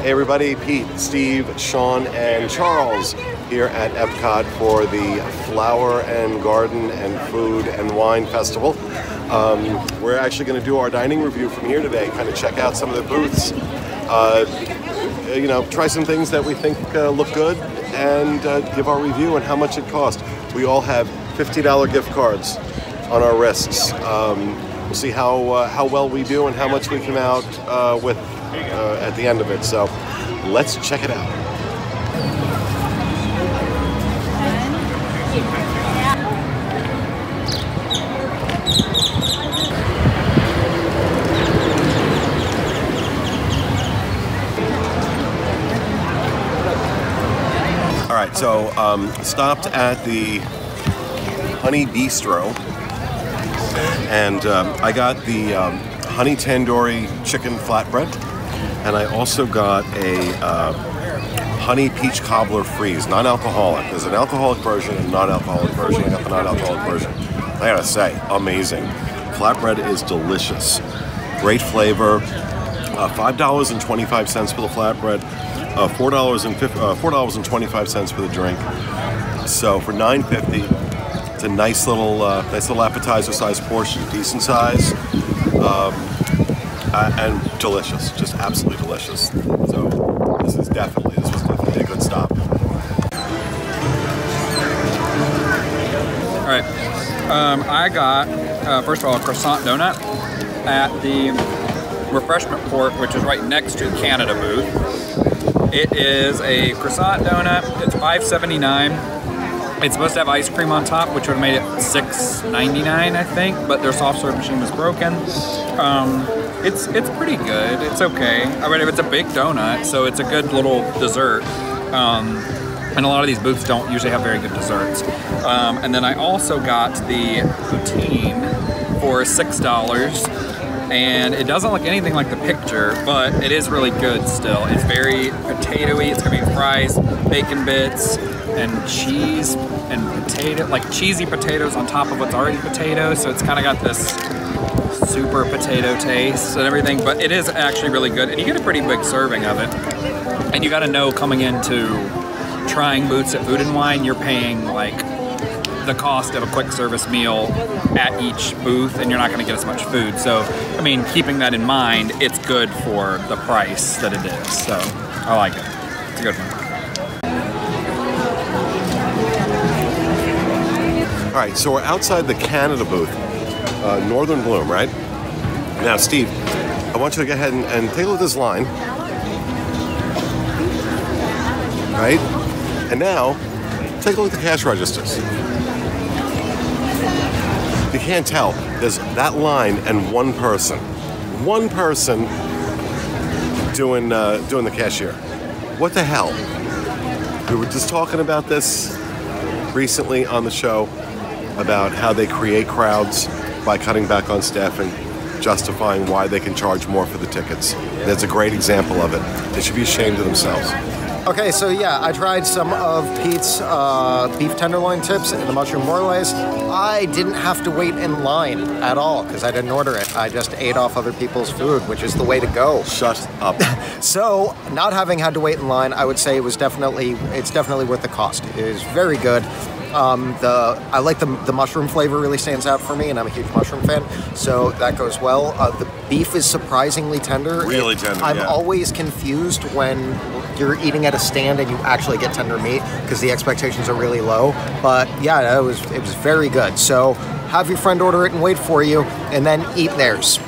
Hey everybody, Pete, Steve, Sean, and Charles here at Epcot for the Flower and Garden and Food and Wine Festival. We're actually going to do our dining review from here today, kind of check out some of the booths, try some things that we think look good, and give our review on how much it cost. We all have $50 gift cards on our wrists. We'll see how well we do and how much we come out with at the end of it. So let's check it out. All right, so stopped at the Honey Bistro, and I got the honey tandoori chicken flatbread, and I also got a honey peach cobbler freeze, non-alcoholic. There's an alcoholic version and a non-alcoholic version. I got the non-alcoholic version. I gotta say, amazing. Flatbread is delicious. Great flavor. $5.25 for the flatbread. $4.25 for the drink. So for $9.50, it's a nice little appetizer-sized portion, decent size, and delicious, just absolutely delicious. So this was definitely a good stop. All right, I got first of all a croissant donut at the refreshment port, which is right next to the Canada booth. It is a croissant donut. It's $5.79. It's supposed to have ice cream on top, which would have made it $6.99, I think, but their soft serve machine was broken. It's pretty good. It's okay. I mean, it's a big donut, so it's a good little dessert. And a lot of these booths don't usually have very good desserts. And then I also got the poutine for $6. And it doesn't look anything like the picture, but it is really good still. It's very potatoey. It's gonna be fries, bacon bits, and cheese and potato, like cheesy potatoes on top of what's already potatoes. So it's kind of got this super potato taste and everything, but it is actually really good. And you get a pretty big serving of it. And you gotta know coming into trying booths at Food and Wine, you're paying like the cost of a quick service meal at each booth, and you're not gonna get as much food. So, I mean, keeping that in mind, it's good for the price that it is. So, I like it. It's a good one. All right, so we're outside the Canada booth, Northern Bloom, right? Now, Steve, I want you to go ahead and take a look at this line. Right? And now, take a look at the cash registers. You can't tell. There's that line and one person doing the cashier. What the hell? We were just talking about this recently on the show about how they create crowds by cutting back on staffing, justifying why they can charge more for the tickets. That's a great example of it. They should be ashamed of themselves. Okay, so yeah, I tried some of Pete's beef tenderloin tips and the mushroom morlays. I didn't have to wait in line at all because I didn't order it. I just ate off other people's food, which is the way to go. Shut up. So, not having had to wait in line, I would say it's definitely worth the cost. It is very good. I like the mushroom flavor really stands out for me, and I'm a huge mushroom fan, so that goes well. The beef is surprisingly tender. Really tender, I'm always confused when you're eating at a stand and you actually get tender meat because the expectations are really low. But yeah, it was very good. So have your friend order it and wait for you, and then eat theirs.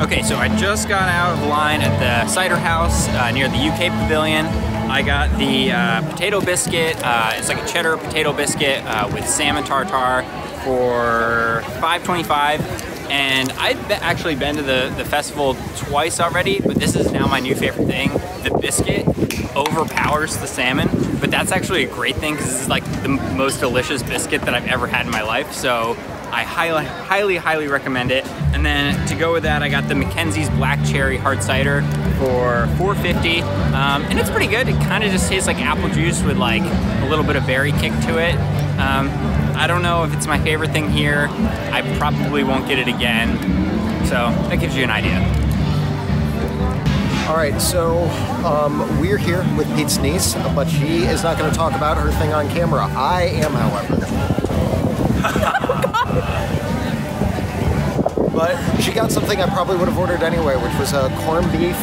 Okay, so I just got out of line at the Cider House near the UK Pavilion. I got the potato biscuit. It's like a cheddar potato biscuit with salmon tartare for $5.25. And I've actually been to the festival twice already, but this is now my new favorite thing. The biscuit overpowers the salmon, but that's actually a great thing because this is like the most delicious biscuit that I've ever had in my life. So I highly recommend it. And then to go with that, I got the Mackenzie's Black Cherry Hard Cider for $4.50. And it's pretty good. It kind of just tastes like apple juice with like a little bit of berry kick to it. I don't know if it's my favorite thing here. I probably won't get it again. So that gives you an idea. All right, so we're here with Pete's niece, but she is not going to talk about her thing on camera. I am, however. But she got something I probably would have ordered anyway, which was a corned beef,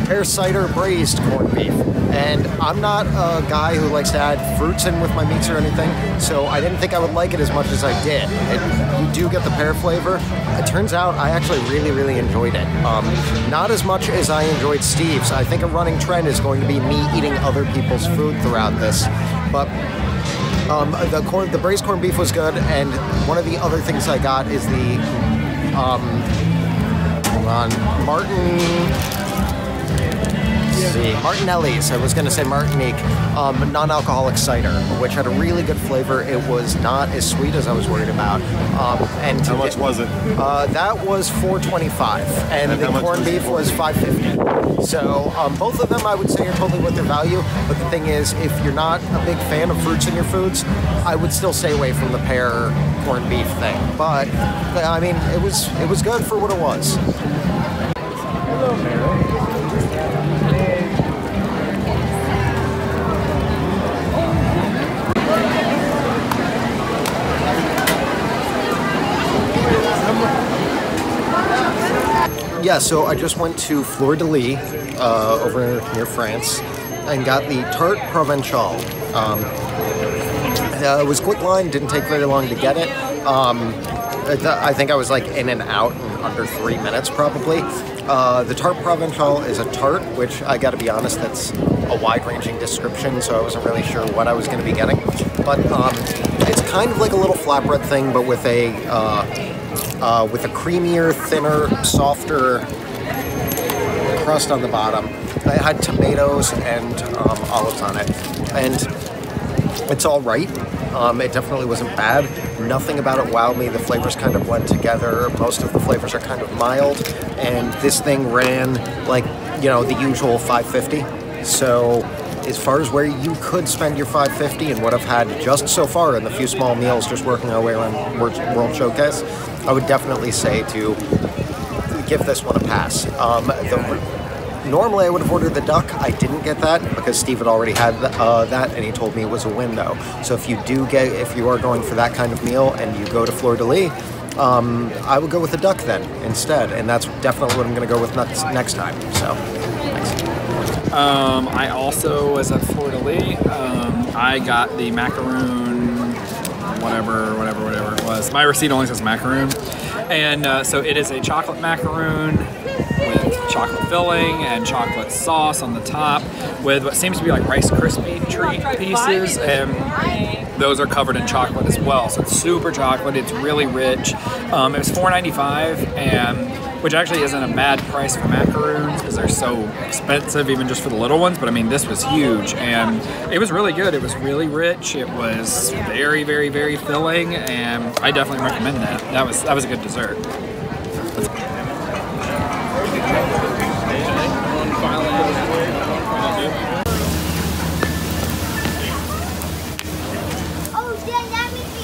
pear cider braised corned beef. And I'm not a guy who likes to add fruits in with my meats or anything, so I didn't think I would like it as much as I did. You do get the pear flavor. It turns out I actually really, really enjoyed it. Not as much as I enjoyed Steve's. I think a running trend is going to be me eating other people's food throughout this. But the braised corned beef was good, and one of the other things I got is the Martinelli's. I was going to say Martinique, non-alcoholic cider, which had a really good flavor. It was not as sweet as I was worried about. And how much was it? That was $4.25, and the corned beef was $5.50. So both of them, I would say, are totally worth their value. But the thing is, if you're not a big fan of fruits in your foods, I would still stay away from the pear corned beef thing. But I mean, it was good for what it was. Hello, Mary. Yeah, so I just went to Fleur de Lis over near France and got the Tarte Provenchal. It was quick line, didn't take very long to get it. I think I was like in and out in under 3 minutes probably. The Tarte Provenchal is a tart, which I gotta be honest, that's a wide-ranging description, so I wasn't really sure what I was gonna be getting. But it's kind of like a little flatbread thing, but with a creamier, thinner, softer crust on the bottom. It had tomatoes and olives on it, and it's all right. It definitely wasn't bad. Nothing about it wowed me. The flavors kind of blend together. Most of the flavors are kind of mild, and this thing ran like, you know, the usual $5.50. So as far as where you could spend your $5.50 and what I've had just so far in the few small meals just working our way around World Showcase, I would definitely say to give this one a pass. Normally I would have ordered the duck. I didn't get that because Steve had already had that, and he told me it was a window. So if you are going for that kind of meal and you go to Fleur de Lis, I would go with the duck then instead, and that's definitely what I'm going to go with next time. So, thanks. I also was at Fleur de Lis. I got the macaroon, whatever it was. My receipt only says macaroon. And so it is a chocolate macaroon with chocolate filling and chocolate sauce on the top with what seems to be like Rice Krispie treat pieces, and those are covered in chocolate as well. So it's super chocolate, it's really rich. It was $4.95, and which actually isn't a bad price for macaroons because they're so expensive even just for the little ones, but I mean this was huge and it was really good. It was really rich, it was very, very, very filling, and I definitely recommend that. That was a good dessert.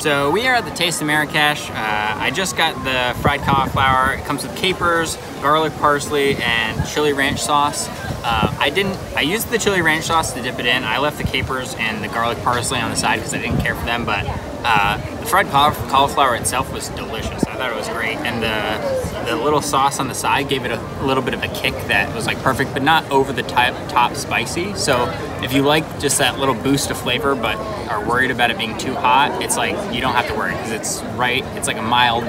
So we are at the Taste of Marrakesh. I just got the fried cauliflower. It comes with capers, garlic parsley, and chili ranch sauce. I used the chili ranch sauce to dip it in. I left the capers and the garlic parsley on the side because I didn't care for them, but the fried cauliflower itself was delicious. I thought it was great, and the little sauce on the side gave it a little bit of a kick that was like perfect, but not over the top spicy. So if you like just that little boost of flavor but are worried about it being too hot, it's like you don't have to worry because it's right. It's like a mild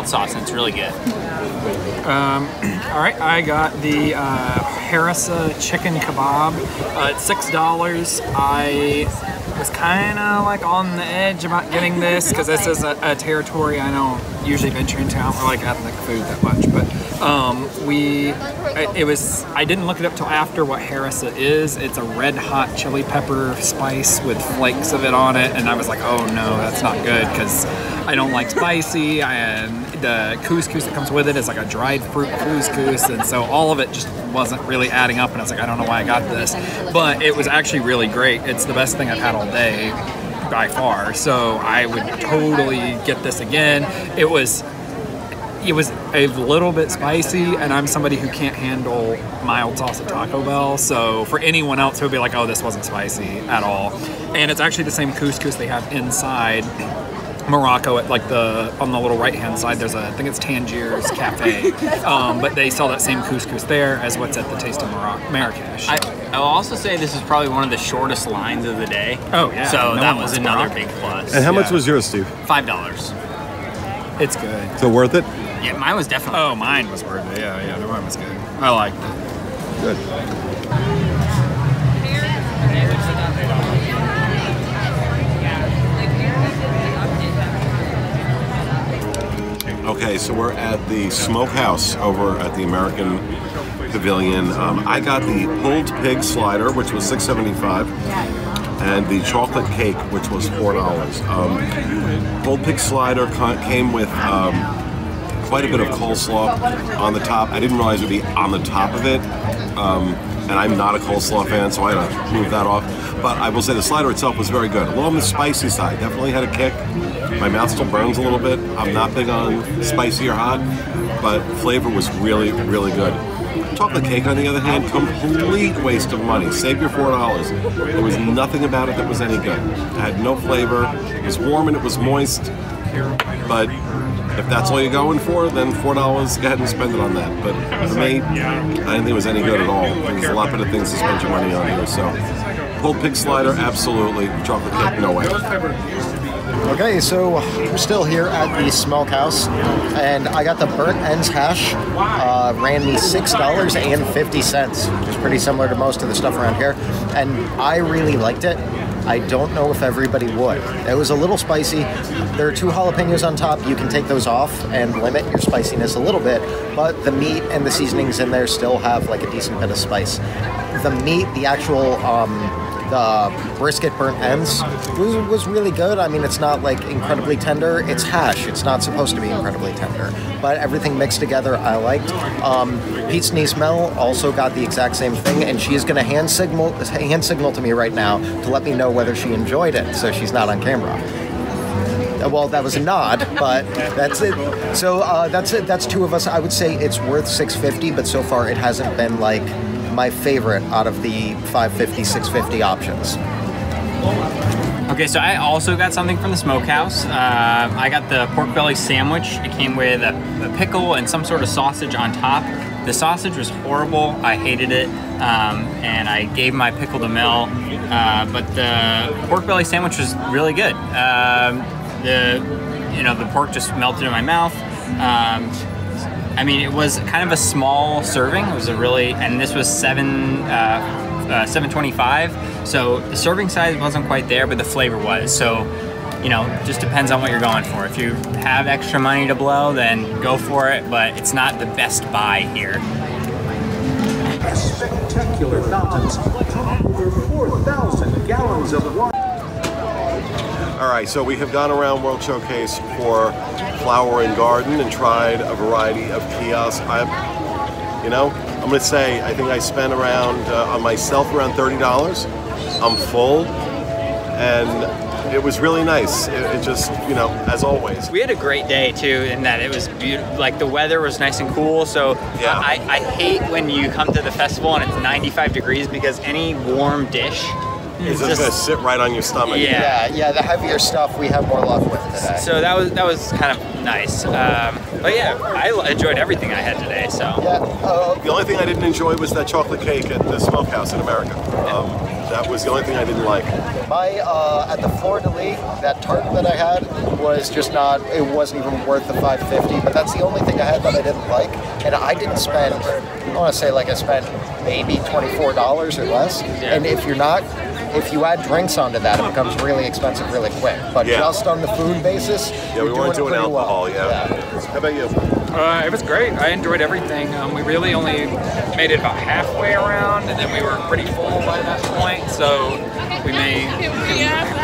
sauce, and it's really good. All right, I got the harissa chicken kebab. It's $6. I was kind of like on the edge about getting this because this is a territory I don't usually venture into. I don't like ethnic food that much, but I didn't look it up till after what harissa is. It's a red hot chili pepper spice with flakes of it on it, and I was like, oh no, that's not good because I don't like spicy, and the couscous that comes with it is like a dried fruit couscous, and so all of it just wasn't really adding up, and I was like, I don't know why I got this, but it was actually really great. It's the best thing I've had all day. by far. So I would totally get this again. It was a little bit spicy, and I'm somebody who can't handle mild sauce at Taco Bell. So for anyone else who would be like, oh, this wasn't spicy at all. And it's actually the same couscous they have inside Morocco at like on the little right hand side. There's I think it's Tangier's Cafe, but they sell that same couscous there as what's at the Taste of Marrakesh. I'll also say this is probably one of the shortest lines of the day. Oh yeah, so that was another big plus. And how much was yours, Steve? $5. It's good. So worth it? Yeah, mine was definitely. Oh, mine was worth it. Yeah, mine was good. I liked it. Good. Okay, so we're at the Smokehouse over at the American Pavilion. I got the pulled pig slider, which was $6.75, and the chocolate cake, which was $4. Pulled pig slider came with quite a bit of coleslaw on the top. I didn't realize it would be on the top of it, and I'm not a coleslaw fan, so I had to move that off. But I will say the slider itself was very good. A little on the spicy side, definitely had a kick. My mouth still burns a little bit. I'm not big on spicy or hot, but flavor was really, really good. Chocolate cake, on the other hand, complete waste of money. Save your $4. There was nothing about it that was any good. It had no flavor. It was warm and it was moist, but if that's all you're going for, then $4, go ahead and spend it on that. But for me, I didn't think it was any good at all. There's a lot better things to spend your money on here. So, pulled pig slider, absolutely. Chocolate cake, no way. Okay, so we're still here at the Smokehouse, and I got the burnt ends hash. Ran me $6.50, which is pretty similar to most of the stuff around here, and I really liked it. I don't know if everybody would. It was a little spicy. There are 2 jalapenos on top. You can take those off and limit your spiciness a little bit, but the meat and the seasonings in there still have like a decent bit of spice. The meat, the actual the brisket burnt ends was really good. I mean, it's not like incredibly tender. It's hash. It's not supposed to be incredibly tender, but everything mixed together I liked. Pete's niece Mel also got the exact same thing, and she is going to hand signal to me right now to let me know whether she enjoyed it, so she's not on camera. Well, that was a nod, but that's it. So that's it. That's 2 of us. I would say it's worth $6.50, but so far it hasn't been like my favorite out of the $5.50, $6.50 options. Okay, so I also got something from the Smokehouse. I got the pork belly sandwich. It came with a pickle and some sort of sausage on top. The sausage was horrible. I hated it, and I gave my pickle to Mel. But the pork belly sandwich was really good. The pork just melted in my mouth. I mean, it was kind of a small serving. It was and this was $7.25. So the serving size wasn't quite there, but the flavor was. So, just depends on what you're going for. If you have extra money to blow, then go for it. But it's not the best buy here. Spectacular fountains, over 4,000 gallons of water. All right, so we have gone around World Showcase for Flower and Garden and tried a variety of kiosks. I'm going to say I think I spent around, on myself, around $30. I'm full, and it was really nice. It just, as always. We had a great day too, in that it was beautiful. Like the weather was nice and cool. So yeah. I hate when you come to the festival and it's 95 degrees because any warm dish It's just gonna sit right on your stomach. Yeah, the heavier stuff we have more love with today. So that was kind of nice. But yeah, I enjoyed everything I had today. So yeah, the only thing I didn't enjoy was that chocolate cake at the Smokehouse in America. That was the only thing I didn't like. At the Fleur de Lis, that tart that I had was just not. It wasn't even worth the $5.50. But that's the only thing I had that I didn't like, and I didn't spend. I want to say I spent maybe $24 or less. Yeah. And if you add drinks onto that, it becomes really expensive really quick. But just on the food basis, we weren't doing alcohol. Well. Yeah. How about you? It was great. I enjoyed everything. We really only made it about halfway around, and then we were pretty full by that point. So we may, in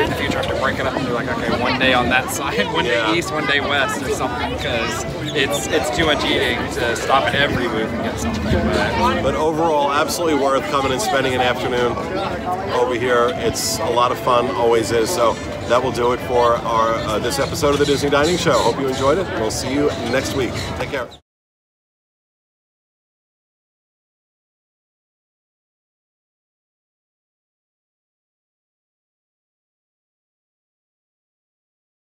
the future, have to break it up and do one day on that side, one day east, one day west, or something, because it's too much eating to stop at every booth and get something. But overall, absolutely worth coming and spending an afternoon over here. It's a lot of fun, always is. So that will do it for our this episode of the Disney Dining Show. Hope you enjoyed it. We'll see you next week. Take care.